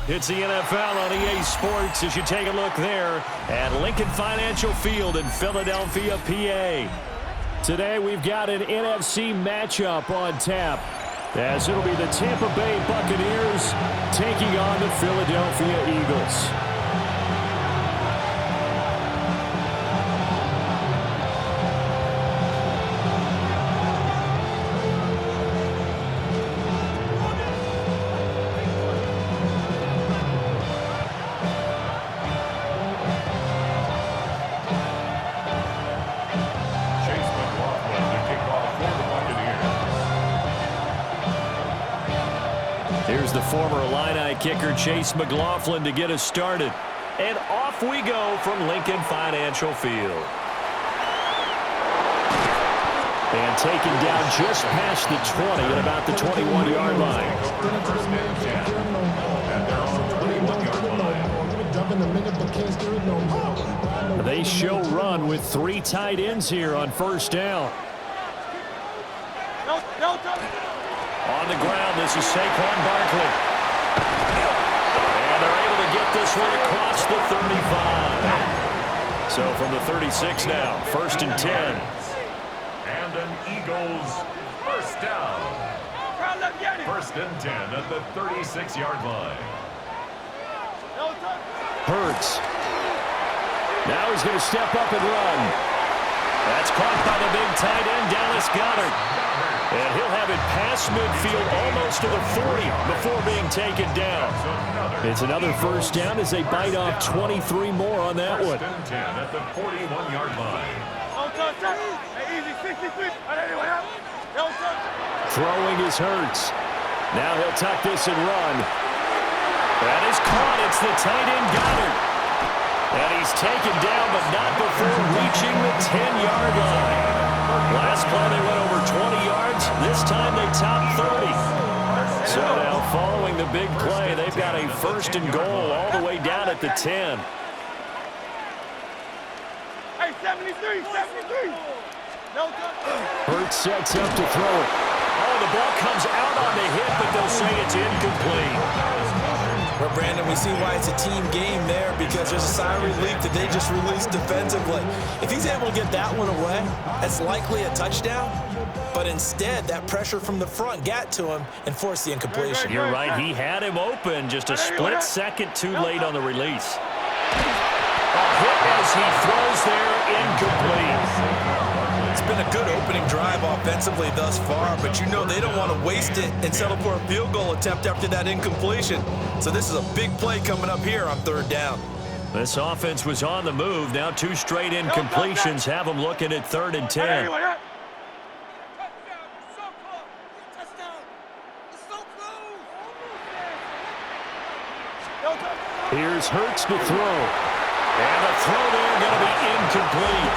It's the NFL on EA Sports as you take a look there at Lincoln Financial Field in Philadelphia, PA. Today we've got an NFC matchup on tap, as it'll be the Tampa Bay Buccaneers taking on the Philadelphia Eagles. Here's the former Illini kicker, Chase McLaughlin, to get us started. And off we go from Lincoln Financial Field. And taken down just past the 20 at about the 21-yard line. They show run with 3 tight ends here on first down. On the ground, this is Saquon Barkley. And they're able to get this one across the 35. So from the 36 now, 1st and 10. And an Eagles first down. 1st and 10 at the 36-yard line. Hurts. Now he's going to step up and run. That's caught by the big tight end, Dallas Goedert. And he'll have it past midfield almost to the 40 before being taken down. It's another first down as they bite off 23 more on that one. 1st and 10 at the 41-yard line. Throwing is Hurts. Now he'll tuck this and run. That is caught. It's the tight end Goedert. And he's taken down, but not before reaching the 10-yard line. Last play they went over 20 yards. This time they topped 30. So now following the big play, they've got a 1st and goal all the way down at the 10. Hey, 73. Hurts sets up to throw it. Oh, the ball comes out on the hit, but they'll say it's incomplete. Well, Brandon, we see why it's a team game there, because there's a sign of relief that they just released defensively. If he's able to get that one away, that's likely a touchdown. But instead, that pressure from the front got to him and forced the incompletion. You're right. He had him open, just a split second too late on the release. A hit as he throws there, incomplete. It's been a good opening drive offensively thus far, but you know they don't want to waste it and settle for a field goal attempt after that incompletion. So this is a big play coming up here on 3rd down. This offense was on the move. Now 2 straight incompletions have them looking at 3rd and 10. Here's Hurts to throw. And the throw there going to be incomplete.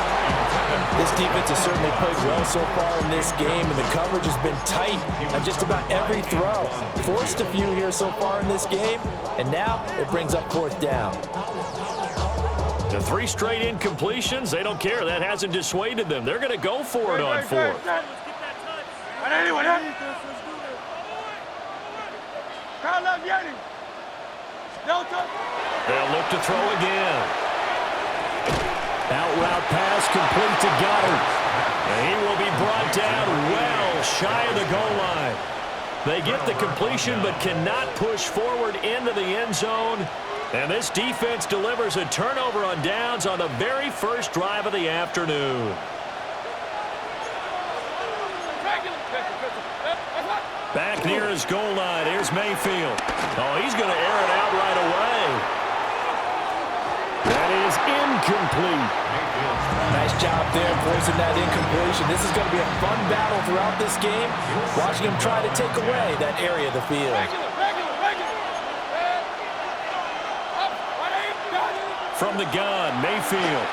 This defense has certainly played well so far in this game, and the coverage has been tight on just about every throw. Forced a few here so far in this game, and now it brings up 4th down. The 3 straight incompletions, they don't care. That hasn't dissuaded them. They're going to go for it on 4th. They'll look to throw again. Out route pass complete to Goedert. And he will be brought down well shy of the goal line. They get the completion but cannot push forward into the end zone. And this defense delivers a turnover on downs on the very first drive of the afternoon. Back near his goal line. Here's Mayfield. Oh, he's going to air it out right away. That is incomplete. Nice job there forcing that incompletion. This is going to be a fun battle throughout this game, watching him try to take away that area of the field. From the gun, Mayfield.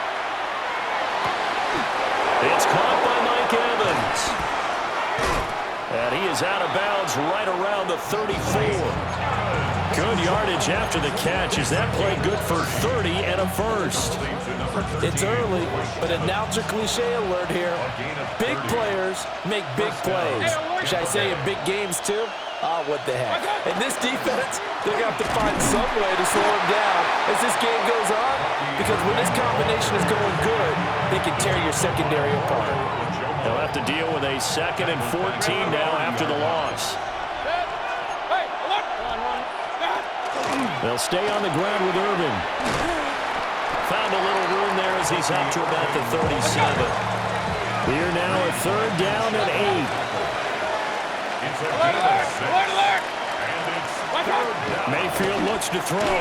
It's caught by Mike Evans. And he is out of bounds right around the 34. Good yardage after the catch. Is that play good for 30 and a 1st? It's early, but announcer cliche alert here. Big players make big plays. Should I say in big games too? Ah, what the heck. And this defense, they're going to have to find find some way to slow him down as this game goes on, because when this combination is going good, they can tear your secondary apart. They'll have to deal with a 2nd and 14 now after the loss. They'll stay on the ground with Irvin. Found a little room there as he's up to about the 37. Here now a 3rd down and 8. It's a gain of 6. And it's 3rd down. Mayfield looks to throw.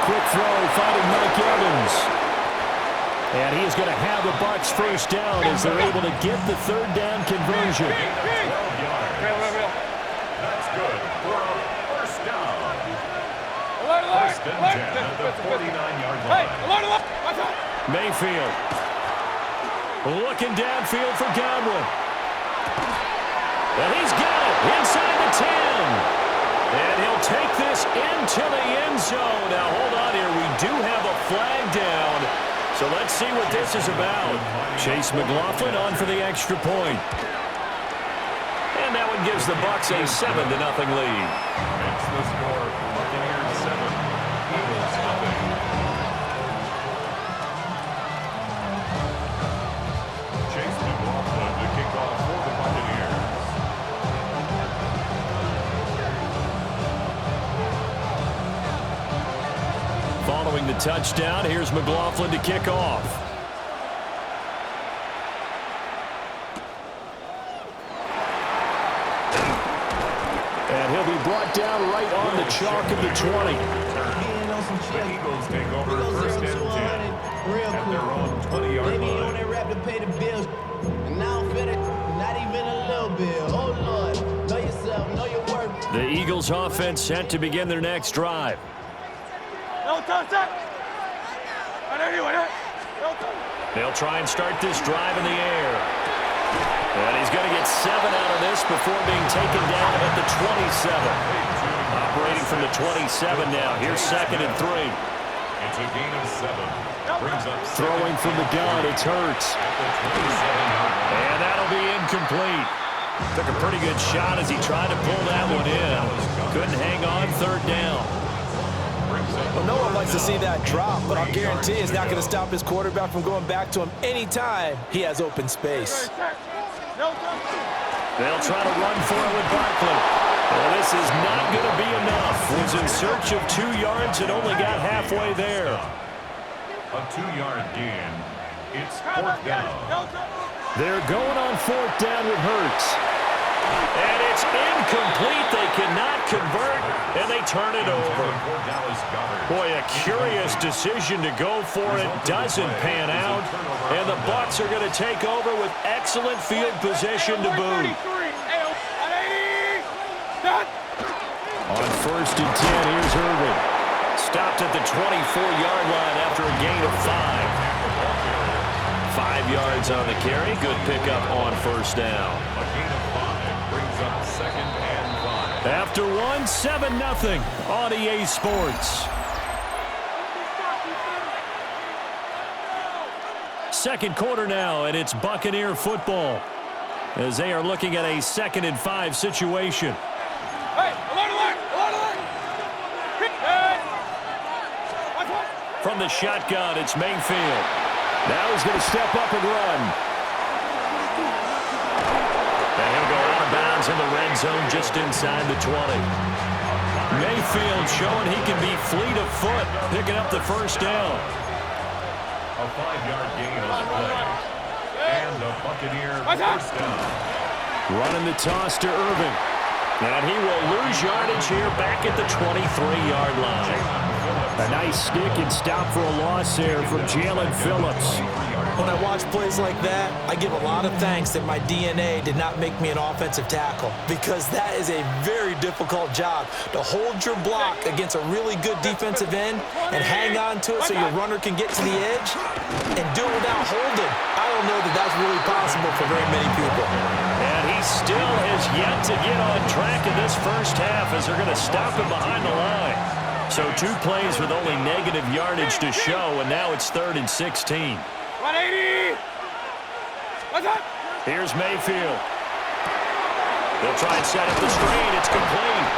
Quick throw, finding Mike Evans. And he is going to have the Bucs 1st down as they're able to get the 3rd down conversion. That's good for a 1st down. 1st and 10 at the 49-yard line. Mayfield looking downfield for Godwin. And he's got it inside the 10. And he'll take this into the end zone. Now, hold on here. We do have a flag down. So let's see what this is about. Chase McLaughlin on for the extra point. And that one gives the Bucs a 7-0 lead. Makes the score Buccaneers 7, Eagles nothing. Chase McLaughlin to kick off for the Buccaneers. Following the touchdown, here's McLaughlin to kick off. And he'll be brought down right on the chalk of the 20. The Eagles take over 1st and 10 at their own 20-yard line. On their rap to pay the bills. And now fit it, not even a little bit. Oh, Lord, know yourself, know your worth. The Eagles offense set to begin their next drive. They'll try and start this drive in the air. And he's going to get 7 out of this before being taken down at the 27. Operating from the 27 now. Here's 2nd and 3. It's a gain of 7. Brings up Throwing from the gun, it's Hurts. And that'll be incomplete. Took a pretty good shot as he tried to pull that one in. Couldn't hang on 3rd down. Well, no one likes to see that drop, but I'll guarantee it's not going to stop his quarterback from going back to him anytime he has open space. They'll try to run for it with Barkley. Well, this is not going to be enough. Was in search of 2 yards and only got halfway there. A 2-yard gain. It's 4th down. They're going on 4th down with Hurts. And it's incomplete. They cannot convert, and they turn it over. Boy, a curious decision to go for it. Doesn't pan out. And the Bucs are going to take over with excellent field position to boot. On 1st and 10, here's Irvin. Stopped at the 24-yard line after a gain of 5. 5 yards on the carry. Good pickup on 1st down. A gain of 5 brings up 2nd and 5. After 7-0 on EA Sports. Second quarter now, and it's Buccaneer football as they are looking at a 2nd and 5 situation. From the shotgun, it's Mayfield. Now he's going to step up and run. And he'll go out of bounds in the red zone just inside the 20. Mayfield showing he can be fleet of foot, picking up the 1st down. A 5-yard gain on the play. And the Buccaneer 1st down. Running the toss to Irvin. And he will lose yardage here back at the 23-yard line. A nice stick and stop for a loss there from Jalen Phillips. When I watch plays like that, I give a lot of thanks that my DNA did not make me an offensive tackle, because that is a very difficult job to hold your block against a really good defensive end and hang on to it so your runner can get to the edge and do it without holding. I don't know that that's really possible for very many people. And he still has yet to get on track in this 1st half as they're going to stop him behind the line. So 2 plays with only negative yardage to show, and now it's 3rd and 16. 180. What's up? Here's Mayfield. They'll try and set up the screen. It's complete.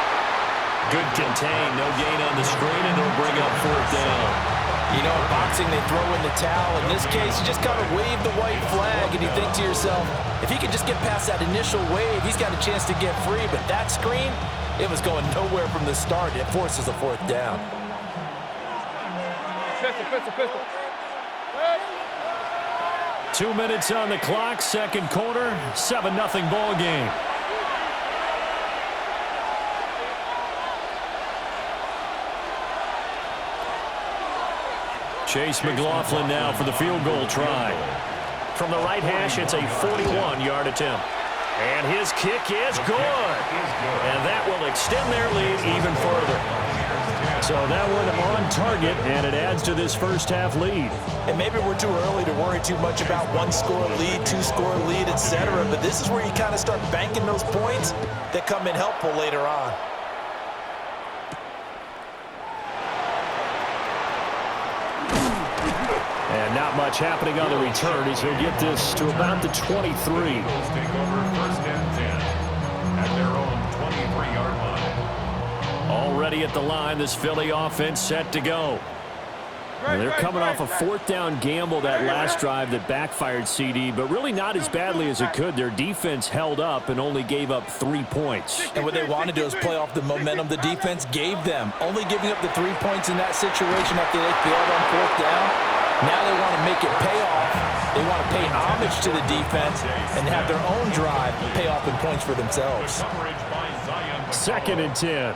Good contain, no gain on the screen, and it'll bring up fourth down. You know, in boxing, they throw in the towel. In this case, you just kind of wave the white flag, and you think to yourself, if he could just get past that initial wave, he's got a chance to get free. But that screen, it was going nowhere from the start. It forces a fourth down. Pistol. 2 minutes on the clock, second quarter, 7-0 ball game. Chase McLaughlin now for the field goal try. From the right hash, it's a 41-yard attempt. And his kick is good. And that will extend their lead even further. So that one on target, and it adds to this first half lead. And maybe we're too early to worry too much about one-score lead, two-score lead, etc. But this is where you kind of start banking those points that come in helpful later on. And not much happening on the return as he'll get this to about the 23. Eagles take over first and 10 at their own 23-yard line. Already at the line, this Philly offense set to go. And they're coming off a fourth down gamble that last drive that backfired CD, but really not as badly as it could. Their defense held up and only gave up 3 points. And what they wanted to do is play off the momentum the defense gave them. Only giving up the 3 points in that situation after they failed on fourth down. Now they want to make it pay off. They want to pay homage to the defense and have their own drive pay off in points for themselves. Second and 10.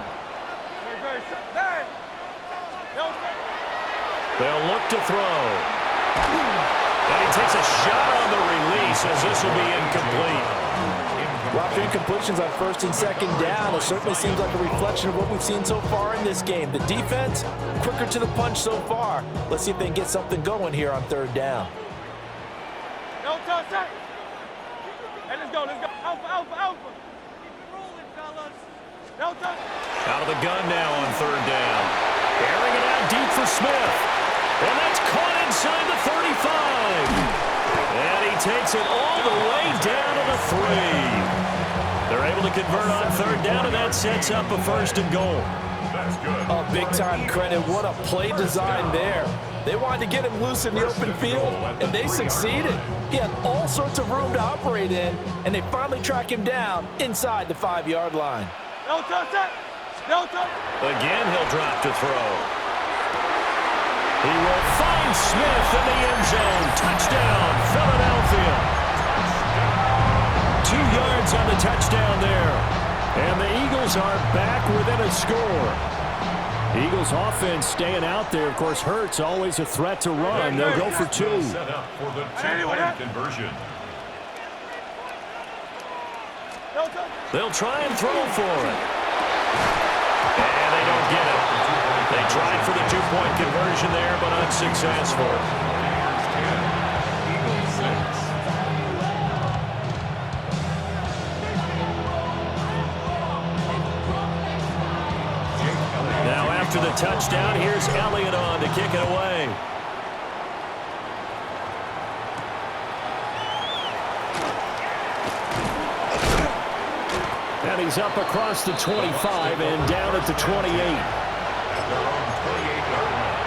They'll look to throw. And he takes a shot on the release as this will be incomplete. Well, after incompletions on first and second down, it certainly seems like a reflection of what we've seen so far in this game. The defense, quicker to the punch so far. Let's see if they can get something going here on third down. No touch. Hey, let's go. Alpha. Keep it rolling, fellas. No touch. Out of the gun now on third down. Airing it out deep for Smith. And that's caught inside the 35. And he takes it all the way down to the 3. They're able to convert on third down, and that sets up a first and goal. That's good. Oh, big-time credit. What a play design there. They wanted to get him loose in the open field, and they succeeded. He had all sorts of room to operate in, and they finally track him down inside the 5-yard line. No touch. Again, he'll drop to throw. He will find Smith in the end zone. Touchdown, Philadelphia. 2 yards on the touchdown there. And the Eagles are back within a score. Eagles offense staying out there. Of course, Hurts always a threat to run. They'll go for 2. Set up for the two-point conversion. They'll try and throw for it. And they don't get it. They tried for the 2-point conversion there, but unsuccessful. Eagles 6. Now after the touchdown, here's Elliott on to kick it away. And he's up across the 25 and down at the 28. Their own 28-yard line.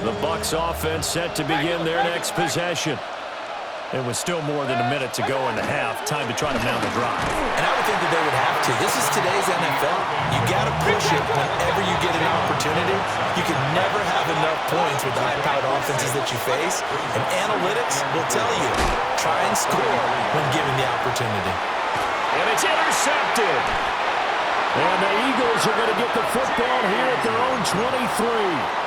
The Bucs offense set to begin their next possession. It was still more than a minute to go in the half. Time to try to mount a drive. And I would think that they would have to. This is today's NFL. You got to push it whenever you get an opportunity. You can never have enough points with the high-powered offenses that you face. And analytics will tell you, try and score when given the opportunity. And it's intercepted. And the Eagles are going to get the football here at their own 23.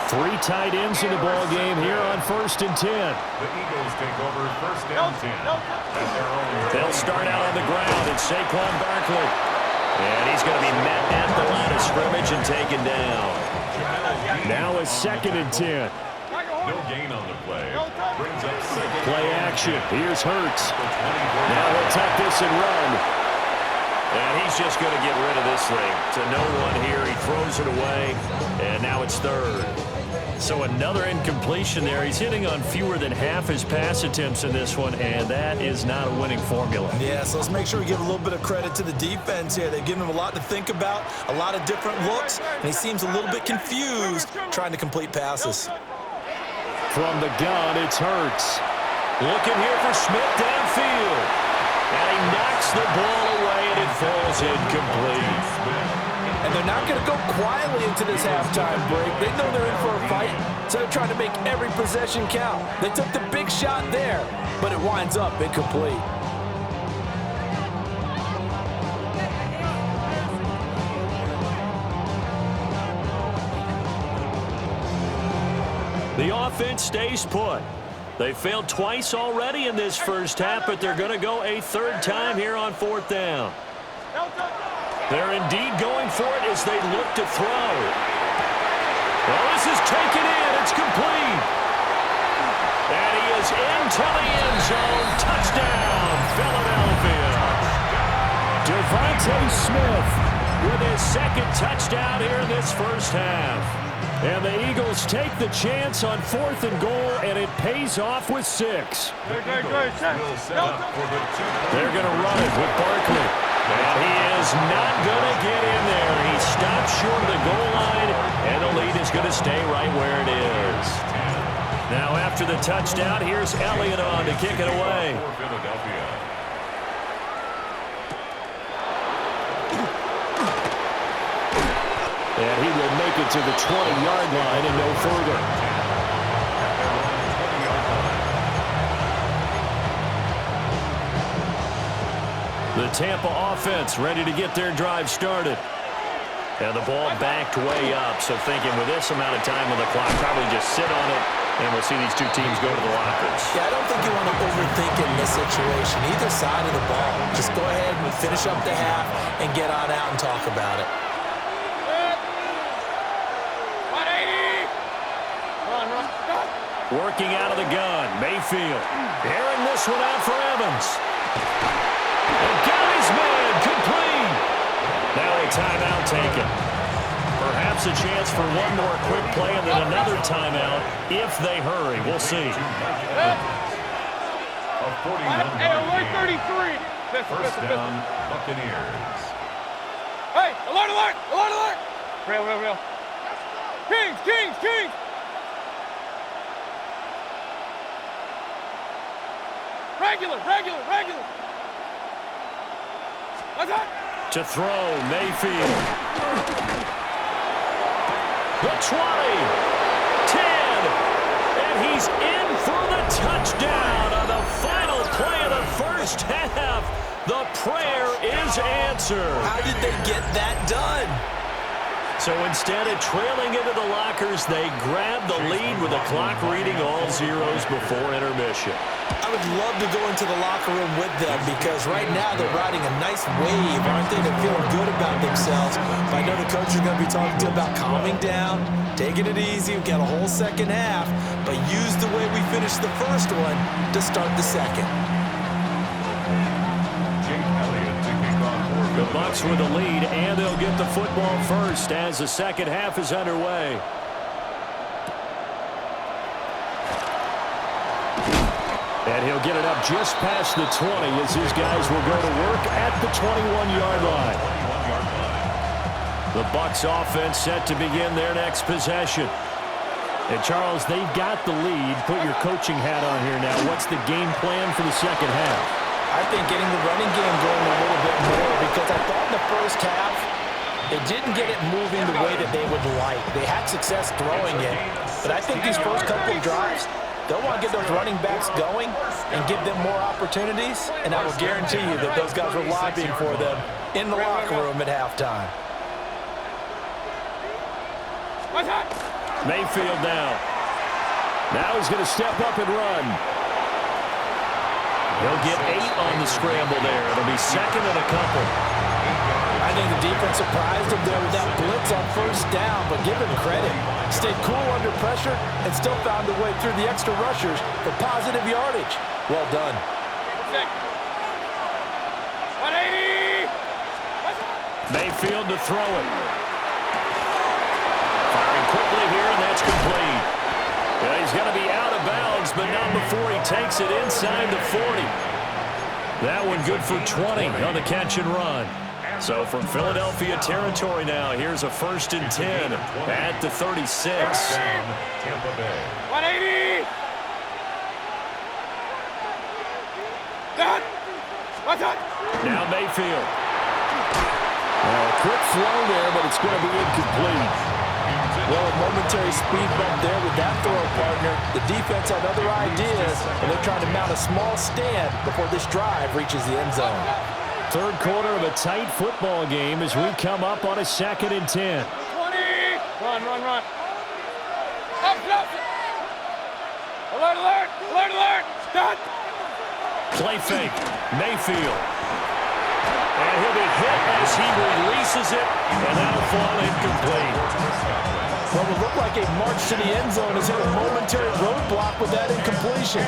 3 tight ends in the ball game here on first and 10. The Eagles take over first and 10 at their own. They'll start out on the ground. It's Saquon Barkley. And he's going to be met at the line of scrimmage and taken down. Now it's second and 10. No gain on the play. Brings up second. Play action. Here's Hurts. Now he'll tuck this and run. And he's just going to get rid of this thing. To no one here. He throws it away. And now it's third. So another incompletion there. He's hitting on fewer than half his pass attempts in this one, and that is not a winning formula. Yeah, so let's make sure we give a little bit of credit to the defense here. They've given him a lot to think about, a lot of different looks, and he seems a little bit confused trying to complete passes. From the gun, it's Hurts. Looking here for Smith downfield. And he knocks the ball away, and it falls incomplete. And they're not going to go quietly into this halftime break. They know they're in for a fight, so they're trying to make every possession count. They took the big shot there, but it winds up incomplete. The offense stays put. They failed twice already in this first half, but they're going to go a third time here on fourth down. They're indeed going for it as they look to throw. Well, this is taken in. It's complete. And he is into the end zone. Touchdown, Philadelphia. Devontae Smith with his second touchdown here in this first half. And the Eagles take the chance on 4th and goal, and it pays off with 6. Good. They're going to run it with Barkley. And he is not going to get in there. He stops short of the goal line, and the lead is going to stay right where it is. Now after the touchdown, here's Elliott on to kick it away. And he will make it to the 20-yard line and no further. The Tampa offense ready to get their drive started. And the ball backed way up, so thinking with this amount of time on the clock, probably just sit on it, and we'll see these two teams go to the lockers. Yeah, I don't think you want to overthink it in this situation, either side of the ball. Just go ahead and finish up the half and get on out and talk about it. 180! Working out of the gun, Mayfield. Airing this one out for Evans. And got his man, complete. Now a timeout taken. Perhaps a chance for one more quick play and then another timeout if they hurry. We'll see. Hey, alert 33. First down, Buccaneers. Hey, alert, alert, alert, alert. Real. Kings. Regular. What's that? To throw, Mayfield. The 20, 10, and he's in for the touchdown on the final play of the first half. The prayer is answered. How did they get that done? So instead of trailing into the lockers, they grab the lead with the clock reading all zeros before intermission. I would love to go into the locker room with them because right now they're riding a nice wave, aren't they? They're feeling good about themselves. But I know the coach is going to be talking to them about calming down, taking it easy. We've got a whole second half, but use the way we finished the first one to start the second. The Bucs with the lead, and they'll get the football first as the second half is underway. And he'll get it up just past the 20 as his guys will go to work at the 21-yard line. The Bucs offense set to begin their next possession. And Charles, they've got the lead. Put your coaching hat on here now. What's the game plan for the second half? I think getting the running game going a little bit more because I thought in the first half they didn't get it moving the way that they would like. They had success throwing it, but I think these first couple of drives, they'll want to get those running backs going and give them more opportunities, and I will guarantee you that those guys were lobbying for them in the locker room at halftime. Mayfield now. Now he's going to step up and run. He'll get 8 on the scramble there. It'll be second and a couple. I think the defense surprised him there with that blitz on first down, but give him credit. Stayed cool under pressure and still found a way through the extra rushers for positive yardage. Well done. 180! Mayfield to throw it. Firing quickly here, and that's complete. Yeah, he's going to be out of bounds, but not before he takes it inside the 40. That one good for 20 on the catch and run. So from Philadelphia territory now, here's a 1st and 10 at the 36. Tampa Bay. 180! Done! What's up? Now Mayfield. A quick flow there, but it's going to be incomplete. Well, a momentary speed bump there with that throw partner. The defense had other ideas, and they're trying to mount a small stand before this drive reaches the end zone. Third quarter of a tight football game as we come up on a 2nd and 10. 20! Run, run, run. Up, close. Alert, alert, alert, alert. Done. Play fake. Mayfield. And he'll be hit as he releases it, and that'll fall incomplete. What would look like a march to the end zone has hit a momentary roadblock with that incompletion.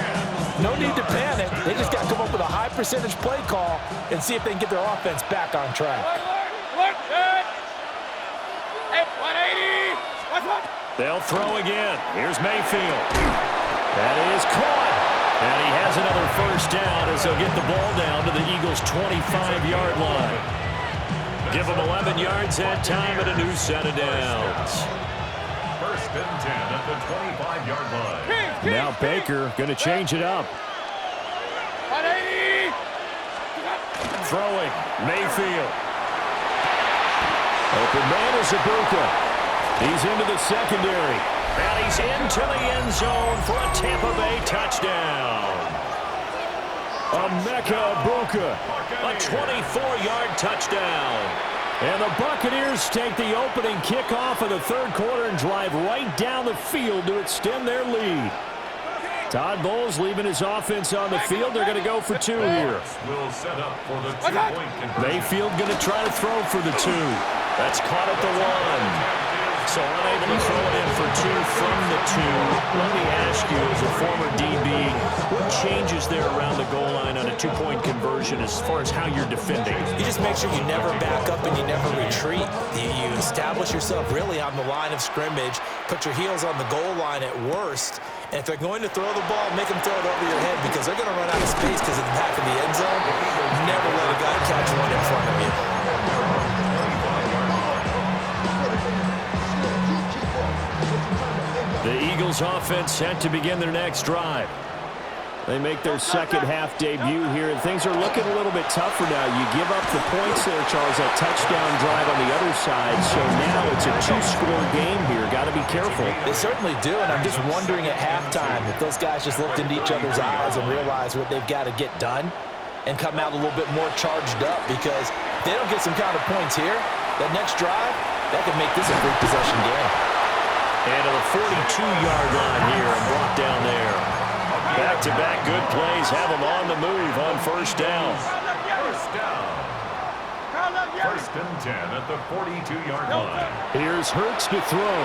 No need to panic. They just got to come up with a high percentage play call and see if they can get their offense back on track. Alert, alert. Hey, 180. What's up? They'll throw again. Here's Mayfield. That is caught. And he has another 1st down as they'll get the ball down to the Eagles' 25-yard line. Give them 11 yards that time and a new set of downs. 1st and 10 at the 25-yard line. Now Baker going to change it up. 180. Throwing. Mayfield. Open man is Ibuka. He's into the secondary. And he's into the end zone for a Tampa Bay touchdown. Emeka Ibuka, a 24-yard touchdown. And the Buccaneers take the opening kickoff of the third quarter and drive right down the field to extend their lead. Todd Bowles leaving his offense on the field. They're going to go for 2 here. Will set up for the 2-point conversion. Mayfield going to try to throw for the 2. That's caught at the 1. So unable to throw it in for 2 from the 2. Let me ask you, as a former DB, what changes there around the goal line on a 2-point conversion as far as how you're defending? You just make sure you never back up and you never retreat. You establish yourself really on the line of scrimmage, put your heels on the goal line at worst, and if they're going to throw the ball, make them throw it over your head because they're going to run out of space because of the back of the end zone. Never let a guy catch one in front of you. The Eagles offense set to begin their next drive. They make their second half debut here, and things are looking a little bit tougher now. You give up the points there, Charles, that touchdown drive on the other side, so now it's a 2-score game here. Got to be careful. They certainly do, and I'm just wondering at halftime if those guys just looked into each other's eyes and realized what they've got to get done and come out a little bit more charged up, because if they don't get some kind of points here, that next drive, that could make this a 3-possession game. And to the 42-yard line here and brought down there. Back-to-back good plays have them on the move on 1st down. 1st down. 1st and 10 at the 42-yard line. Here's Hurts to throw.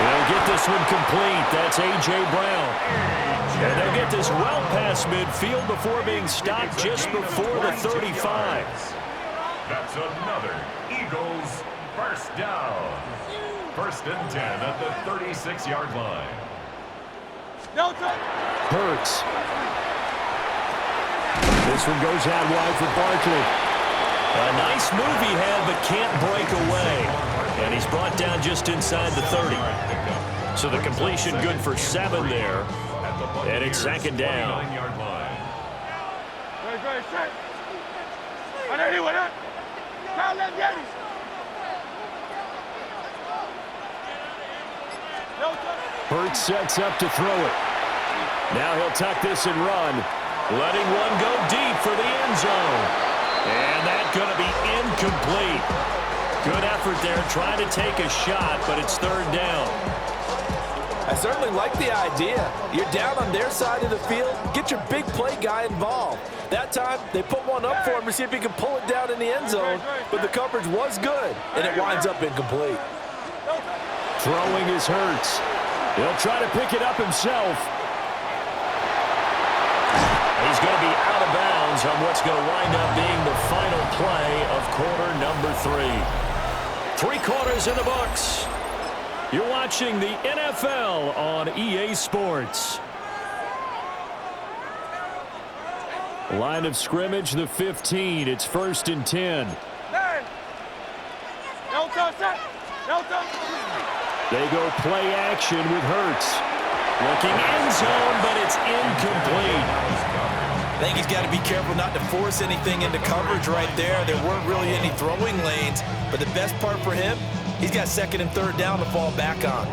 They'll get this one complete. That's A.J. Brown. And they'll get this well past midfield before being stopped just before the 35. That's another Eagles 1st down. 1st and 10 at the 36-yard line. Hurts. This one goes out wide for Barkley. A nice move he had, but can't break away. And he's brought down just inside the 30. So the completion good for 7 there. And it's 2nd down. Hurts sets up to throw it. Now he'll tuck this and run. Letting one go deep for the end zone. And that's going to be incomplete. Good effort there trying to take a shot, but it's 3rd down. I certainly like the idea. You're down on their side of the field. Get your big play guy involved. That time, they put one up for him to see if he can pull it down in the end zone, but the coverage was good, and it winds up incomplete. Throwing is Hurts. He'll try to pick it up himself. He's going to be out of bounds on what's going to wind up being the final play of quarter number 3. 3 quarters in the books. You're watching the NFL on EA Sports. Line of scrimmage, the 15. It's 1st and 10. They go play action with Hurts. Looking end zone, but it's incomplete. I think he's got to be careful not to force anything into coverage right there. There weren't really any throwing lanes, but the best part for him, he's got 2nd and 3rd down to fall back on.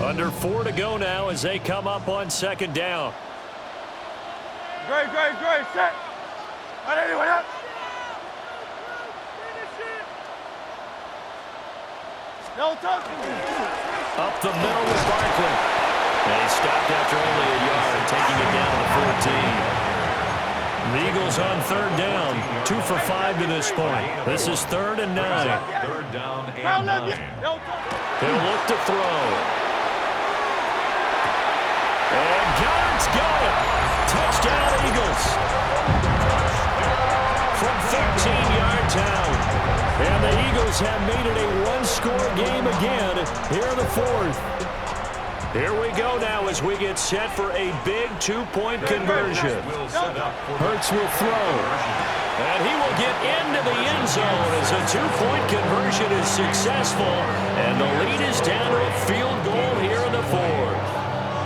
Under 4 to go now as they come up on 2nd down. Great, set. Anyone up? No touching. Up the middle with Barkley. And he stopped after only a yard, taking it down to the 14. The Eagles on 3rd down. 2 for 5 to this point. This is 3rd and 9. 3rd down and 9. He'll look to throw. And Goddard's got it. Touchdown, Eagles. From 13 yards out. And the Eagles have made it a 1-score game again here in the 4th. Here we go now as we get set for a big 2-point conversion. Hurts will throw. And he will get into the end zone as a 2-point conversion is successful. And the lead is down to a field goal here in the 4th.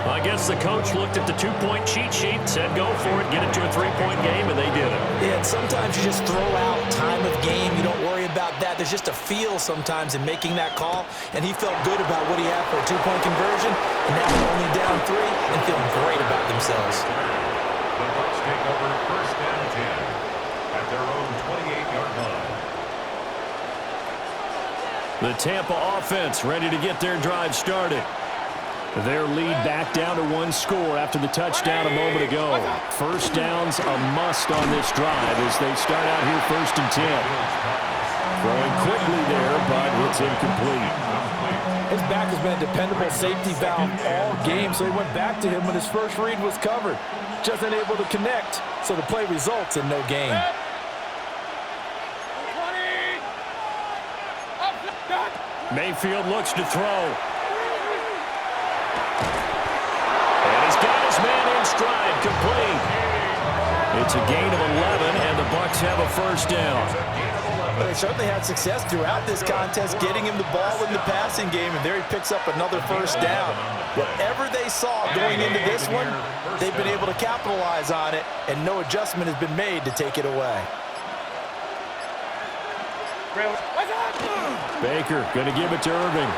I guess the coach looked at the 2-point cheat sheet, said go for it, get it to a 3-point game, and they did it. Yeah, and sometimes you just throw out time of game. You don't worry about that. There's just a feel sometimes in making that call, and he felt good about what he had for a 2-point conversion, and now they're only down 3 and feeling great about themselves. The Bucs take over 1st and 10 at their own 28-yard line. The Tampa offense ready to get their drive started. Their lead back down to 1 score after the touchdown a moment ago. 1st down's a must on this drive as they start out here 1st and 10. Throwing quickly there, but it's incomplete. His back has been a dependable safety valve all game, so he went back to him when his first read was covered. Just unable to connect, so the play results in no gain. Mayfield looks to throw. And he's got his man in stride, complete. It's a gain of 11, and the Bucs have a 1st down. They certainly had success throughout this contest, getting him the ball in the passing game, and there he picks up another 1st down. Whatever they saw going into this one, they've been able to capitalize on it, and no adjustment has been made to take it away. Baker going to give it to Irving.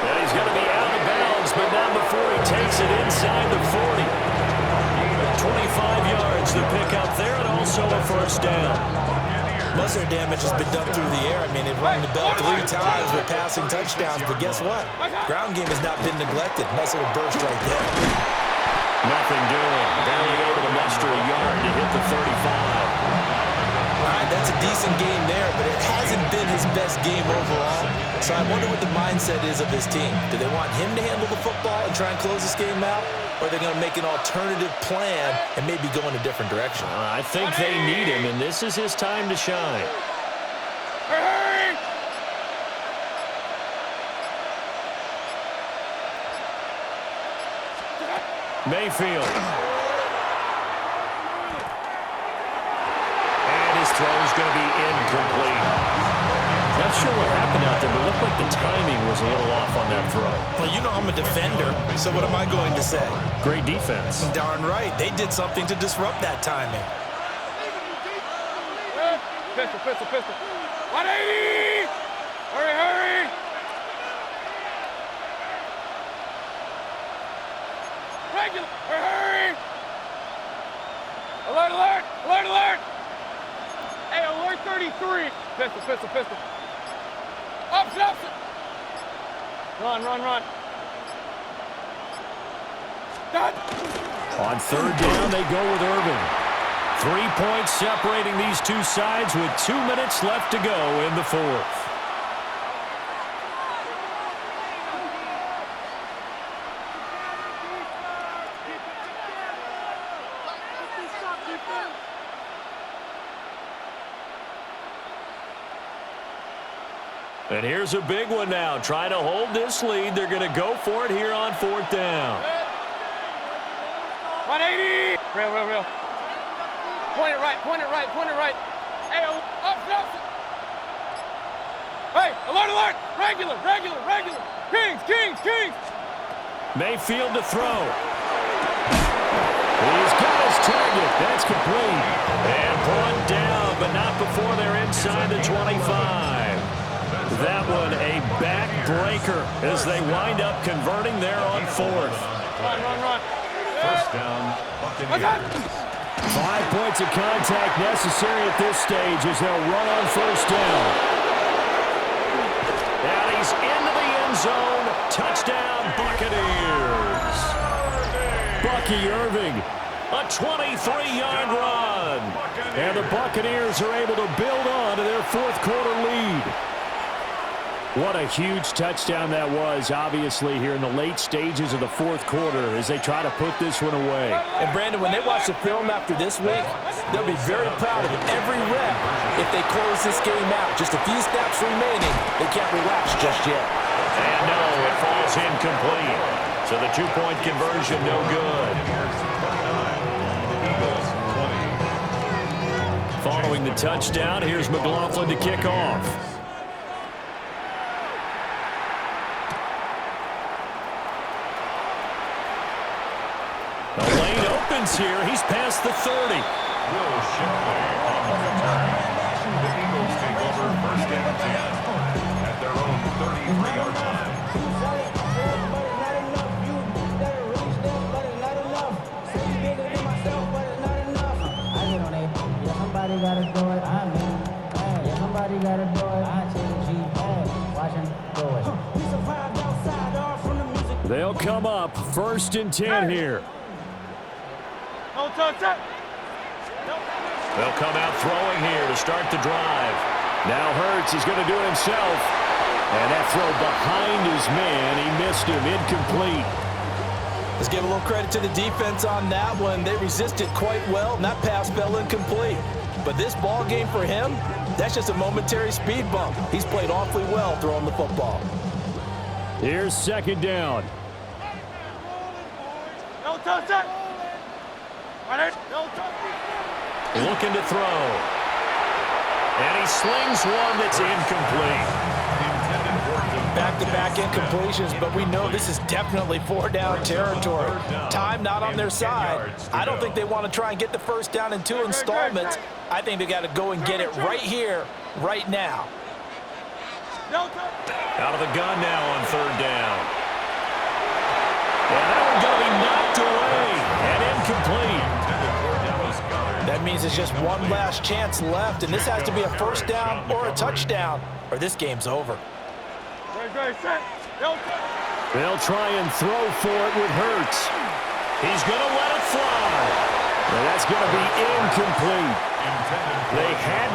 And he's going to be out of bounds, but not before he takes it inside the 40. 25 yards to pick up there, and also a 1st down. Most of their damage has been done through the air. I mean, they've rung the bell 3 times with passing touchdowns, but guess what? Ground game has not been neglected. Nice little burst right there. Nothing doing. Barely able to muster a yard to hit the 35. All right, that's a decent game there, but it hasn't been his best game overall. So I wonder what the mindset is of his team. Do they want him to handle the football and try and close this game out? Or are they going to make an alternative plan and maybe go in a different direction? I think they need him, and this is his time to shine. Mayfield. And his throw is going to be incomplete. Not sure what happened out there, but it looked like the timing was a little off on that throw. Well, you know I'm a defender, so what am I going to say? Great defense. Darn right. They did something to disrupt that timing. Pistol. 180! Hurry! Regular! Hurry! Alert! Hey, alert 33! Pistol. Up! Run! Done! On 3rd down, they go with Irving. 3 points separating these two sides with 2 minutes left to go in the 4th. And here's a big one now. Trying to hold this lead. They're going to go for it here on 4th down. 180. Real. Point it right. Hey, up. Hey, alert. Regular. Kings. Mayfield to throw. He's got his target. That's complete. And brought down, but not before they're inside the 25. That one a backbreaker as they wind up converting there on 4th. Run. First down, Buccaneers. 5 points of contact necessary at this stage as they'll run on 1st down. And he's into the end zone. Touchdown, Buccaneers. Bucky Irving, a 23-yard run. And the Buccaneers are able to build on to their 4th quarter lead. What a huge touchdown that was, obviously, here in the late stages of the 4th quarter as they try to put this one away. And, Brandon, when they watch the film after this week, they'll be very proud of every rep if they close this game out. Just a few snaps remaining. They can't relax just yet. And no, it falls incomplete. So the 2-point conversion, no good. Following the touchdown, here's McLaughlin to kick off. The lane opens here. He's past the 30. Will Shipley on the return. The Eagles take over 1st and 10 at their own 33-yard line. Somebody gotta do it. Somebody gotta do it. I take G. Watch him do it. We survived outside, all from the music. They'll come up 1st and 10 here. No touch. They'll come out throwing here to start the drive. Now Hurts is going to do it himself. And that throw behind his man, he missed him, incomplete. Let's give a little credit to the defense on that one. They resisted quite well, and that pass fell incomplete. But this ball game for him, that's just a momentary speed bump. He's played awfully well throwing the football. Here's 2nd down. No touch. Looking to throw. And he slings one that's incomplete. Back-to-back incompletions, but we know this is definitely 4-down territory. Time not on their side. I don't think they want to try and get the 1st down in 2 installments. I think they got to go and get it right here, right now. Out of the gun now on 3rd down. And that one's going to be knocked away and incomplete. That means it's just one last chance left, and this has to be a 1st down or a touchdown, or this game's over. They'll try and throw for it with Hurts. He's going to let it fly. And that's going to be incomplete. They had